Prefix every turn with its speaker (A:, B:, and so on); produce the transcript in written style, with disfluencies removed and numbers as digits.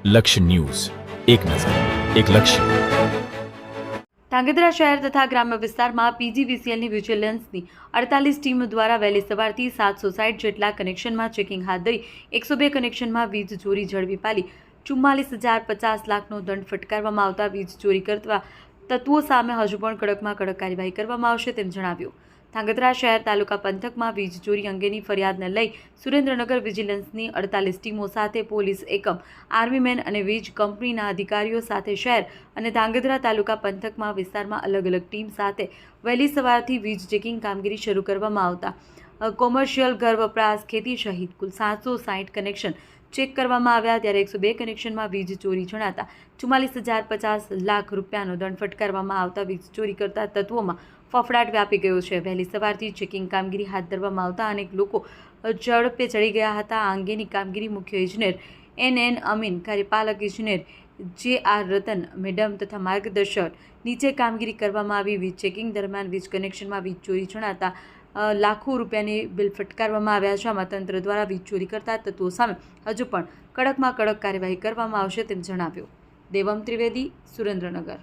A: લક્ષ્ય ન્યૂઝ, એક નજર, એક લક્ષ્ય.
B: ધાંગધ્રા શહેર તથા ગ્રામ્ય વિસ્તારમાં પીજીવીસીએલની વિજિલન્સની 48 ટીમ દ્વારા વહેલી સવારથી 760 જેટલા કનેક્શનમાં ચેકિંગ હાથ ધરી 102 કનેક્શનમાં વીજ ચોરી ઝડપી પાડી 44,050 લાખનો દંડ ફટકારવામાં આવતા વીજ ચોરી કરતા તત્વો સામે હજુ પણ કડકમાં કડક કાર્યવાહી કરવામાં આવશે તેમ જણાવ્યું. ધાંગધ્રા શહેર તાલુકા પંથકમાં વીજ ચોરી અંગેની ફરિયાદને લઈ સુરેન્દ્રનગર વિજિલન્સની 48 ટીમો સાથે પોલીસ એકમ, આર્મીમેન અને વીજ કંપનીના અધિકારીઓ સાથે શહેર અને ધાંગધ્રા તાલુકા પંથકમાં વિસ્તારમાં અલગ અલગ ટીમ સાથે વહેલી સવારથી વીજ ચેકિંગ કામગીરી શરૂ કરવામાં આવતા કોમર્શિયલ, ઘર વપરાશ, ખેતી સહિત કુલ 760 કનેક્શન ચેક કરવામાં આવ્યા. ત્યારે 102 કનેક્શનમાં વીજ ચોરી જણાતા 44,050 લાખ રૂપિયાનો દંડ ફટકારવામાં આવતા વીજ ચોરી કરતા તત્વોમાં ફફડાટ વ્યાપી ગયો છે. વહેલી સવારથી ચેકિંગ કામગીરી હાથ ધરવામાં આવતા અનેક લોકો ઝડપે ચડી ગયા હતા. આ અંગેની કામગીરી મુખ્ય ઇજનેર NN અમીન, કાર્યપાલક ઇજનેર JR રતન મેડમ તથા માર્ગદર્શન નીચે કામગીરી કરવામાં આવી. વીજ ચેકિંગ દરમિયાન વીજ કનેક્શનમાં વીજ ચોરી જણાતા લાખો રૂપિયાની બિલ ફટકારવામાં આવ્યા છે. આમાં તંત્ર દ્વારા વીજ ચોરી કરતા તત્વો સામે હજુ પણ કડકમાં કડક કાર્યવાહી કરવામાં આવશે તેમ જણાવ્યું. દેવમ ત્રિવેદી, સુરેન્દ્રનગર.